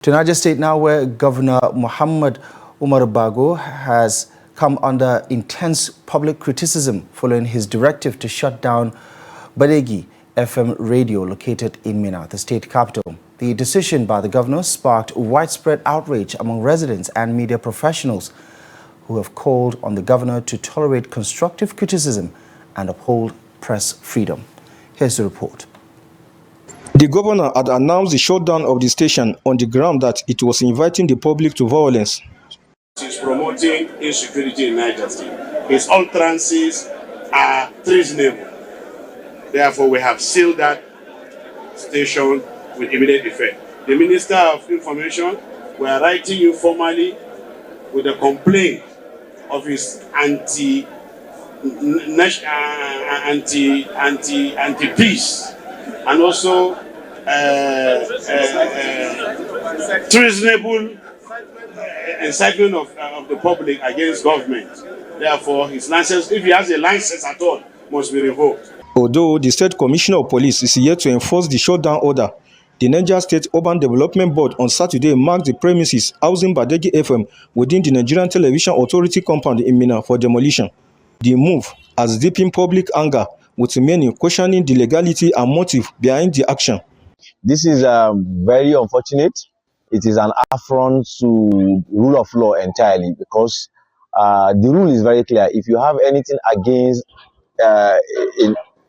To Niger State now, where Governor Mohammed Umaru Bago has come under intense public criticism following his directive to shut down Badeggi FM Radio located in Minna, the state capital. The decision by the governor sparked widespread outrage among residents and media professionals who have called on the governor to tolerate constructive criticism and uphold press freedom. Here's the report. The governor had announced the shutdown of the station on the ground that it was inviting the public to violence. He is promoting insecurity in Niger State. His utterances are treasonable. Therefore, we have sealed that station with immediate effect. The Minister of Information, we are writing you formally with a complaint of his anti-peace and also treasonable incitement of the public against government. Therefore, his license, if he has a license at all, must be revoked. Although the State Commissioner of Police is yet to enforce the shutdown order, the Niger State Urban Development Board on Saturday marked the premises housing Badeggi FM within the Nigerian Television Authority compound in Minna for demolition. The move has deepened public anger, with many questioning the legality and motive behind the action. This is very unfortunate. It is an affront to rule of law entirely, because the rule is very clear. If you have anything against a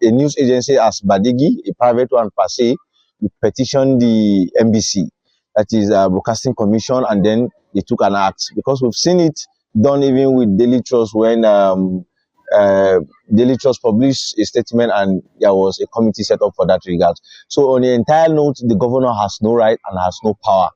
news agency as Badeggi, a private one per se, you petition the MBC, that is Broadcasting Commission, and then they took an act. Because we've seen it done even with Daily Trust when Daily Trust published a statement and there was a committee set up for that regard. So on the entire note, the governor has no right and has no power.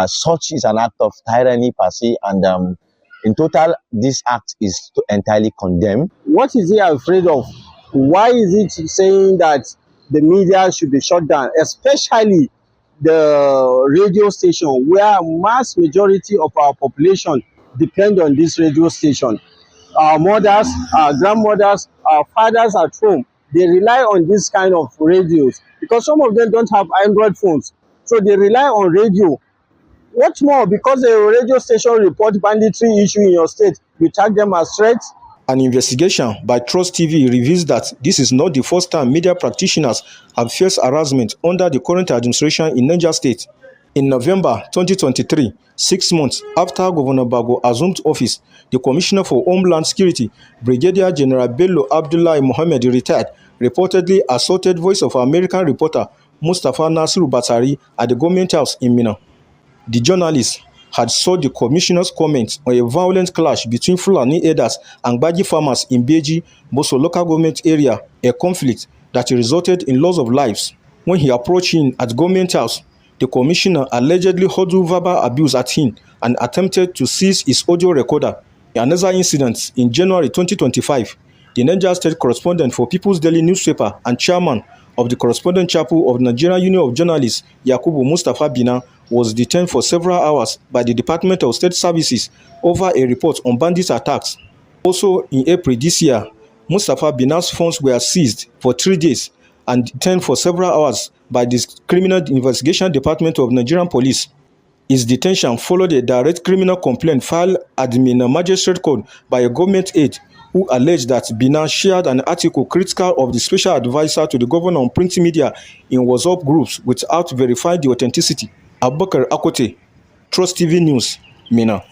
Such is an act of tyranny per se, and in total, this act is entirely condemned. What is he afraid of? Why is it saying that the media should be shut down, especially the radio station, where mass majority of our population depend on this radio station? Our mothers, our grandmothers, our fathers at home, they rely on this kind of radios because some of them don't have Android phones. So they rely on radio. What's more, because a radio station report banditry issue in your state, you tag them as threats? An investigation by Trust TV reveals that this is not the first time media practitioners have faced harassment under the current administration in Niger State. In November 2023, 6 months after Governor Bago assumed office, the Commissioner for Homeland Security, Brigadier General Bello Abdullahi Mohammed, retired, reportedly assaulted Voice of America reporter Mustafa Nasiru Batari at the government house in Minna. The journalist had sought the commissioner's comments on a violent clash between Fulani herders and Badeggi farmers in Badeggi, Boso local government area, a conflict that resulted in loss of lives. When he approached him at government house, the commissioner allegedly hurled verbal abuse at him and attempted to seize his audio recorder. In another incident in January 2025, the Niger State correspondent for People's Daily newspaper and chairman of the correspondent chapel of the Nigerian Union of Journalists, Yakubu Mustafa Bina, was detained for several hours by the Department of State Services over a report on bandit attacks. Also in April this year, Mustafa Bina's phones were seized for 3 days and detained for several hours by the Criminal Investigation Department of Nigerian Police. His detention followed a direct criminal complaint filed at the Minna Magistrate Court by a government aide who alleged that Bina shared an article critical of the special advisor to the governor on print media in WhatsApp groups without verifying the authenticity. Abubakar Akote, Trust TV News, Minna.